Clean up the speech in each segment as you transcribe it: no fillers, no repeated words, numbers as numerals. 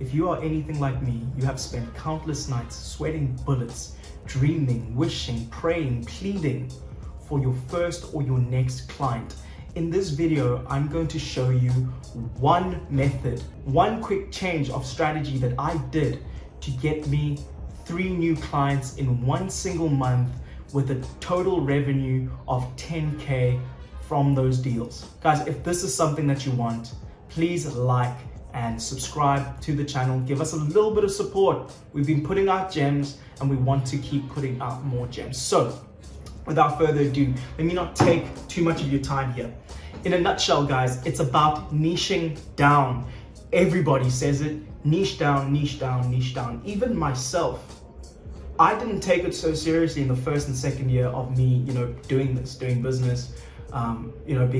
If you are anything like me, you have spent countless nights sweating bullets, dreaming, wishing, praying, pleading for your first or your next client. In this video, I'm going to show you one method, one quick change of strategy that I did to get me 3 new clients in one single month with a total revenue of 10K from those deals. Guys, if this is something that you want, please like and subscribe to the channel. Give us a little bit of support. We've been putting out gems and we want to keep putting out more gems. So without further ado, let me not take too much of your time here. In a nutshell, guys, it's about niching down. Everybody says it, niche down, niche down, niche down. Even myself, I didn't take it so seriously in the first and second year of me, doing business, being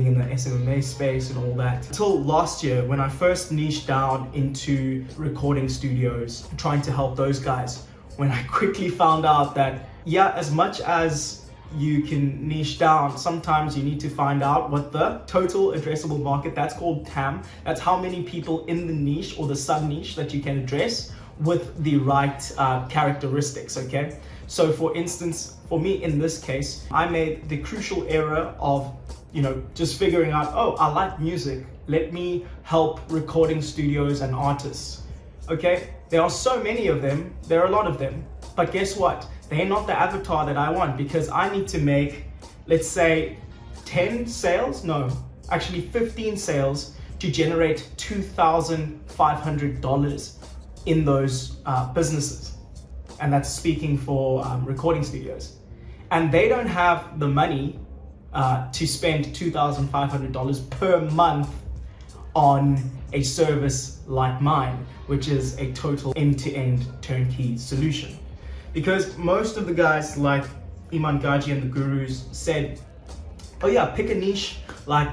in the SMMA space and all that. Until last year, when I first niched down into recording studios, trying to help those guys, when I quickly found out that, yeah, as much as you can niche down, sometimes you need to find out what the total addressable market, that's called TAM, that's how many people in the niche or the sub niche that you can address with the right characteristics, okay? So for instance, for me in this case, I made the crucial error of, just figuring out, oh, I like music. Let me help recording studios and artists, okay? There are so many of them, there are a lot of them, but guess what? They're not the avatar that I want because I need to make, let's say 10 sales, no, actually 15 sales to generate $2,500 in those businesses. And that's speaking for recording studios. And they don't have the money to spend $2,500 per month on a service like mine, which is a total end-to-end turnkey solution. Because most of the guys like Iman Gaji and the gurus said, oh yeah, pick a niche like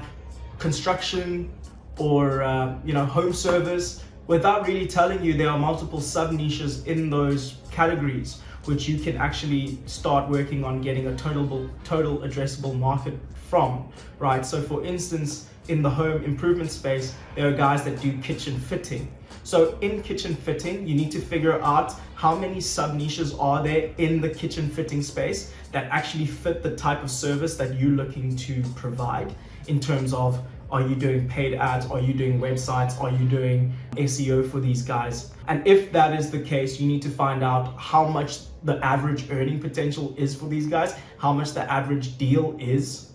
construction or home service, without really telling you there are multiple sub niches in those categories which you can actually start working on getting a total addressable market from, right? So for instance, in the home improvement space, there are guys that do kitchen fitting. So in kitchen fitting, you need to figure out how many sub niches are there in the kitchen fitting space that actually fit the type of service that you're looking to provide in terms of, are you doing paid ads? Are you doing websites? Are you doing SEO for these guys? And if that is the case, you need to find out how much the average earning potential is for these guys, how much the average deal is,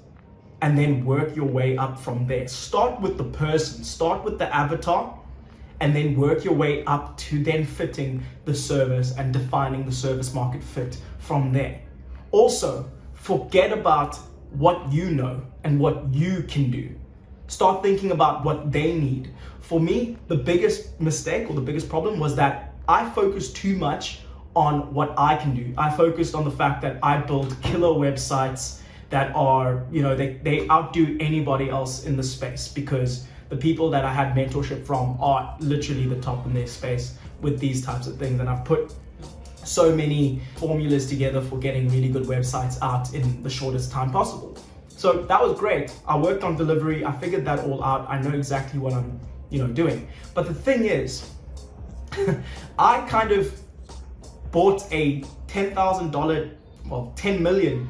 and then work your way up from there. Start with the person, start with the avatar, and then work your way up to then fitting the service and defining the service market fit from there. Also, forget about what you know and what you can do. Start thinking about what they need. For me, the biggest mistake or the biggest problem was that I focused too much on what I can do. I focused on the fact that I build killer websites that are, they outdo anybody else in the space because the people that I had mentorship from are literally the top in their space with these types of things. And I've put so many formulas together for getting really good websites out in the shortest time possible. So that was great. I worked on delivery. I figured that all out. I know exactly what I'm, doing. But the thing is, I kind of bought a $10 million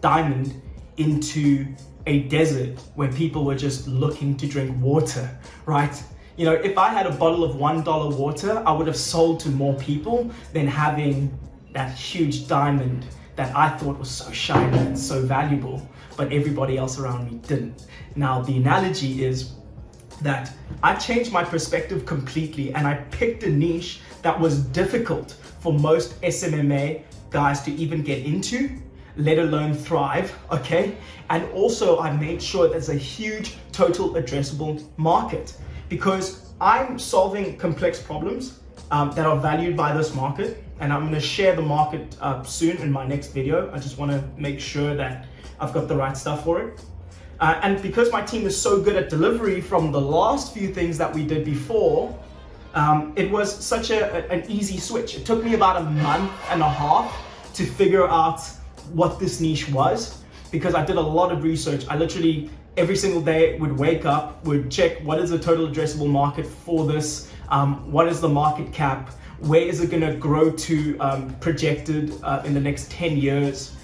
diamond into a desert where people were just looking to drink water, right? If I had a bottle of $1 water, I would have sold to more people than having that huge diamond that I thought was so shiny and so valuable, but everybody else around me didn't. Now, the analogy is that I changed my perspective completely and I picked a niche that was difficult for most SMMA guys to even get into, let alone thrive, okay? And also I made sure there's a huge total addressable market because I'm solving complex problems that are valued by this market. And I'm gonna share the market soon in my next video. I just wanna make sure that I've got the right stuff for it. And because my team is so good at delivery from the last few things that we did before, it was such an easy switch. It took me about a month and a half to figure out what this niche was because I did a lot of research. I literally every single day would wake up, would check what is the total addressable market for this what is the market cap, where is it going to grow to projected in the next 10 years,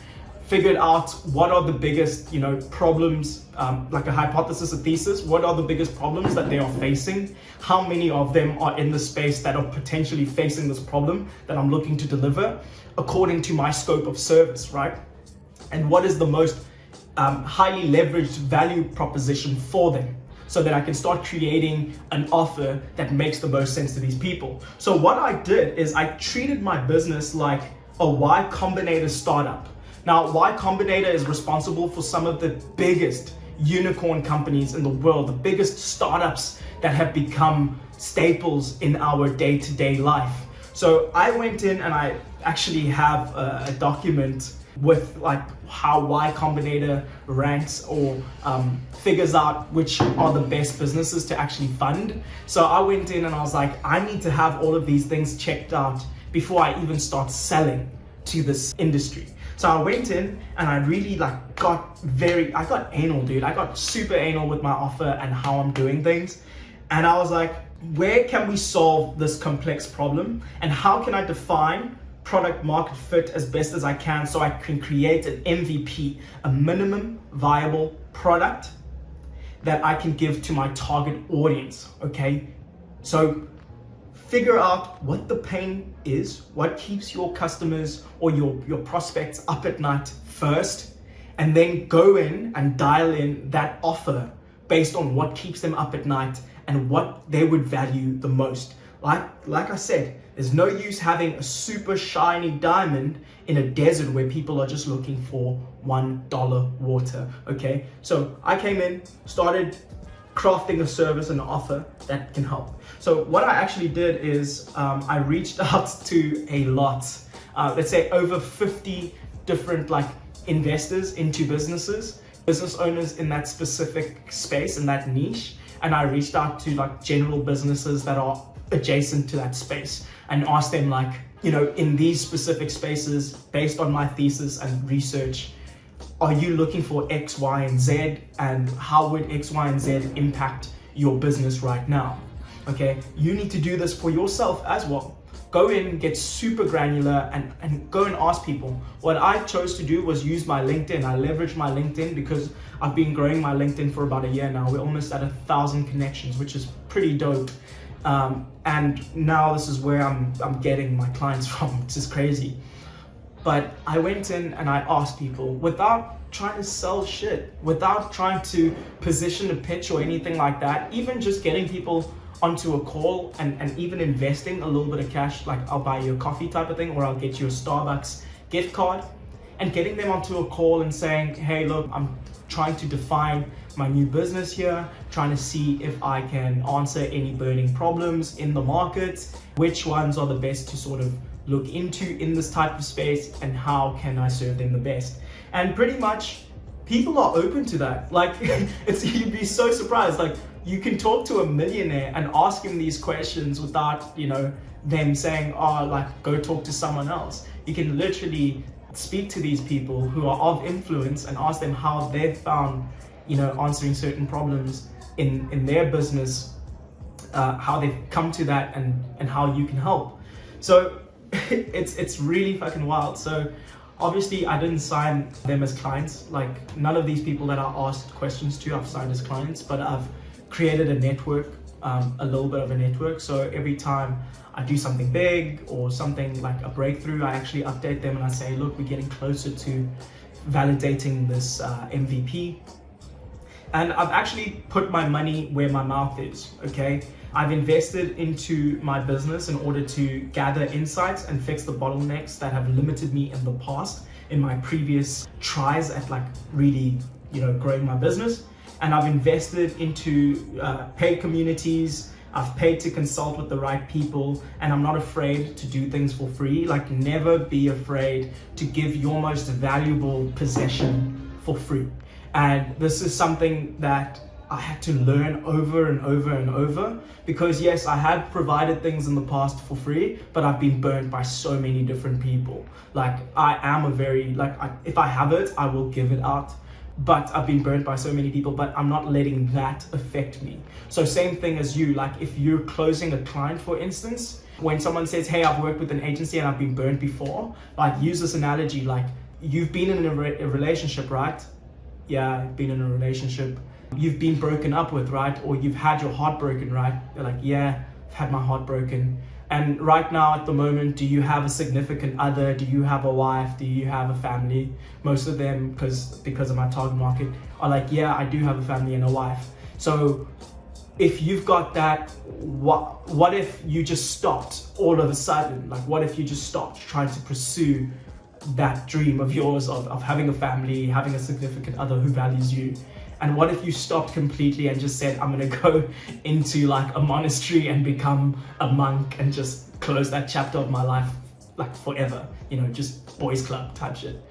figured out what are the biggest, problems, like a hypothesis, a thesis, what are the biggest problems that they are facing, how many of them are in the space that are potentially facing this problem that I'm looking to deliver according to my scope of service, right? And what is the most highly leveraged value proposition for them, so that I can start creating an offer that makes the most sense to these people. So what I did is I treated my business like a Y Combinator startup. Now, Y Combinator is responsible for some of the biggest unicorn companies in the world, the biggest startups that have become staples in our day-to-day life. So I went in and I actually have a document with like how Y Combinator ranks or figures out which are the best businesses to actually fund. So I went in and I was like, I need to have all of these things checked out before I even start selling to this industry. So I went in and I really got anal, dude. I got super anal with my offer and how I'm doing things. And I was like, where can we solve this complex problem? And how can I define product market fit as best as I can so I can create an MVP, a minimum viable product that I can give to my target audience, okay? So figure out what the pain is, what keeps your customers or your prospects up at night first, and then go in and dial in that offer based on what keeps them up at night and what they would value the most. Like I said, there's no use having a super shiny diamond in a desert where people are just looking for $1 water, okay? So I came in, started crafting a service and an offer that can help. So what I actually did is I reached out to a lot, let's say over 50 different investors into business owners in that specific space, in that niche. And I reached out to general businesses that are adjacent to that space and asked them in these specific spaces, based on my thesis and research, are you looking for X, Y, and Z? And how would X, Y, and Z impact your business right now? Okay, you need to do this for yourself as well. Go in, get super granular and go and ask people. What I chose to do was use my LinkedIn. I leveraged my LinkedIn because I've been growing my LinkedIn for about a year now. We're almost at 1,000 connections, which is pretty dope. And now this is where I'm getting my clients from, which is crazy. But I went in and I asked people without trying to sell shit, without trying to position a pitch or anything like that, even just getting people onto a call and even investing a little bit of cash, like I'll buy you a coffee type of thing, or I'll get you a Starbucks gift card, and getting them onto a call and saying, hey, look, I'm trying to define my new business here, trying to see if I can answer any burning problems in the market, which ones are the best to sort of look into in this type of space, and how can I serve them the best. And pretty much people are open to that. You'd be so surprised. You can talk to a millionaire and ask him these questions without them saying, go talk to someone else. You can literally speak to these people who are of influence and ask them how they've found answering certain problems in their business, how they've come to that, and how you can help. So it's really fucking wild. So obviously I didn't sign them as clients. None of these people that I asked questions to I've signed as clients, but I've created a network, a little bit of a network. So every time I do something big or something like a breakthrough, I actually update them and I say, look, we're getting closer to validating this MVP. And I've actually put my money where my mouth is, okay? I've invested into my business in order to gather insights and fix the bottlenecks that have limited me in the past, in my previous tries at really, growing my business. And I've invested into paid communities. I've paid to consult with the right people, and I'm not afraid to do things for free. Never be afraid to give your most valuable possession for free. And this is something that I had to learn over and over and over, because yes, I had provided things in the past for free, but I've been burned by so many different people. I am a very, if I have it, I will give it out. but I've been burnt by so many people, but I'm not letting that affect me. So same thing as you, like if you're closing a client, for instance, when someone says, hey, I've worked with an agency and I've been burnt before, like use this analogy, like you've been in a relationship, right? Yeah, I've been in a relationship. You've been broken up with, right? Or you've had your heart broken, right? You're like, yeah, I've had my heart broken. And right now at the moment, do you have a significant other? Do you have a wife? Do you have a family? Most of them, because of my target market, are like, yeah, I do have a family and a wife. So if you've got that, what if you just stopped all of a sudden? Like, what if you just stopped trying to pursue that dream of yours of having a family, having a significant other who values you? And what if you stopped completely and just said, I'm gonna go into like a monastery and become a monk and just close that chapter of my life like forever, you know, just boys club type shit.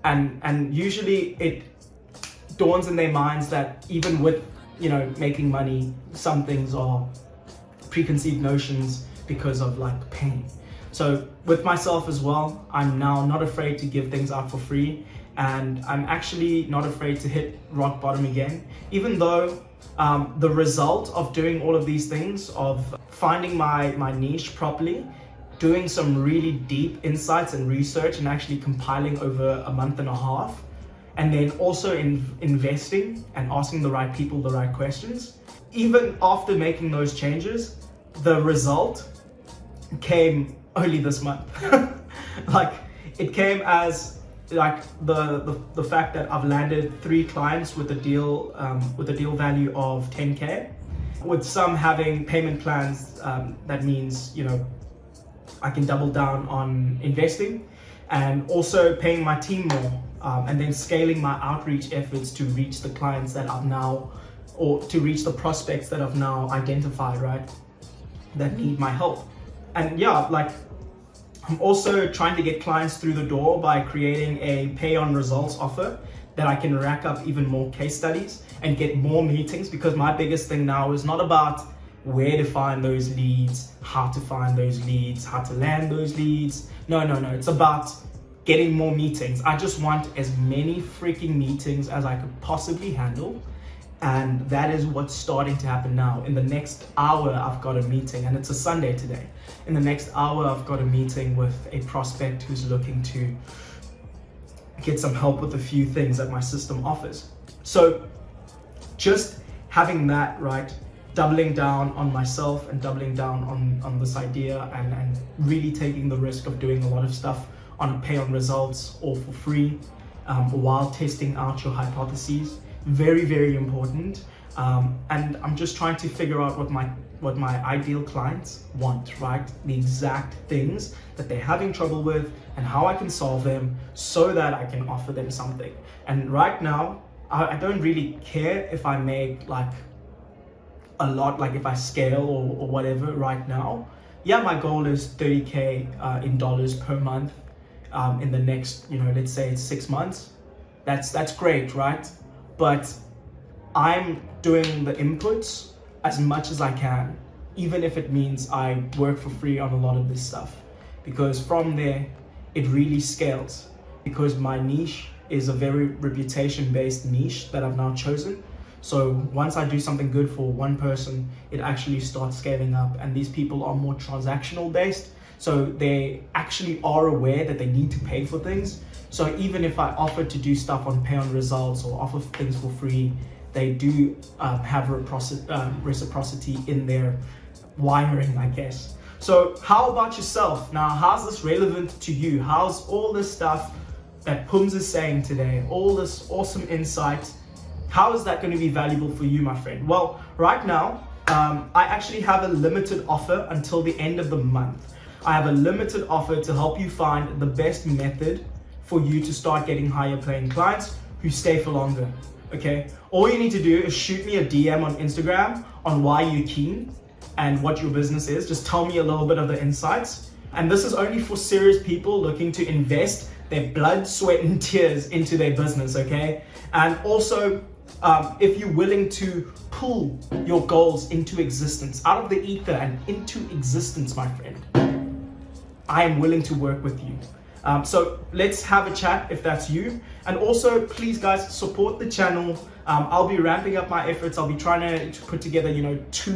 And usually it dawns in their minds that even with, you know, making money, some things are preconceived notions because of like pain. So with myself as well, I'm now not afraid to give things out for free. And I'm actually not afraid to hit rock bottom again, even though the result of doing all of these things, of finding my niche properly, doing some really deep insights and research and actually compiling over a month and a half, and then also investing and asking the right people the right questions, even after making those changes, the result came only this month. Like it came as like the fact that I've landed 3 clients with a deal value of 10K, with some having payment plans that means, you know, I can double down on investing and also paying my team more, and then scaling my outreach efforts to reach the clients that I've now, or to reach the prospects that I've now identified, right, that need my help. And yeah, like I'm also trying to get clients through the door by creating a pay on results offer that I can rack up even more case studies and get more meetings, because my biggest thing now is not about where to find those leads, how to find those leads, how to land those leads. No, it's about getting more meetings. I just want as many freaking meetings as I could possibly handle. And that is what's starting to happen now. In the next hour, I've got a meeting, and it's a Sunday today. In the next hour, I've got a meeting with a prospect who's looking to get some help with a few things that my system offers. So just having that, right, doubling down on myself and doubling down on this idea, and really taking the risk of doing a lot of stuff on a pay on results or for free, while testing out your hypotheses. Very, very important. And I'm just trying to figure out what my ideal clients want, right? The exact things that they're having trouble with and how I can solve them so that I can offer them something. And right now, I don't really care if I make like a lot, like if I scale or whatever right now. Yeah, my goal is 30K in dollars per month in the next, you know, let's say it's 6 months. That's great, right? But I'm doing the inputs as much as I can, even if it means I work for free on a lot of this stuff, because from there it really scales, because my niche is a very reputation-based niche that I've now chosen. So once I do something good for one person, it actually starts scaling up, and these people are more transactional based, so they actually are aware that they need to pay for things. So even if I offer to do stuff on pay on results or offer things for free, they do have reciprocity in their wiring, I guess. So how about yourself? Now, how's this relevant to you? How's all this stuff that Pumz is saying today, all this awesome insight, how is that going to be valuable for you, my friend? Well, right now, I actually have a limited offer until the end of the month. I have a limited offer to help you find the best method for you to start getting higher paying clients who stay for longer, okay? All you need to do is shoot me a DM on Instagram on why you're keen and what your business is. Just tell me a little bit of the insights. And this is only for serious people looking to invest their blood, sweat, and tears into their business, okay? And also, if you're willing to pull your goals into existence, out of the ether and into existence, my friend, I am willing to work with you. So let's have a chat if that's you. And also, please guys, support the channel. I'll be ramping up my efforts. I'll be trying to put together, 2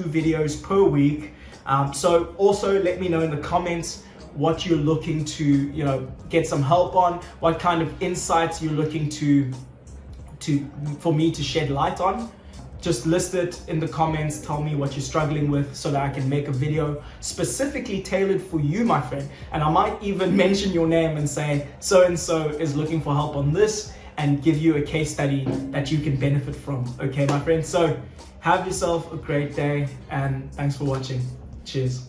videos per week. So also let me know in the comments what you're looking to, get some help on, what kind of insights you're looking for me to shed light on. Just list it in the comments, tell me what you're struggling with so that I can make a video specifically tailored for you, my friend. And I might even mention your name and say, so-and-so is looking for help on this, and give you a case study that you can benefit from. Okay, my friend? So have yourself a great day, and thanks for watching. Cheers.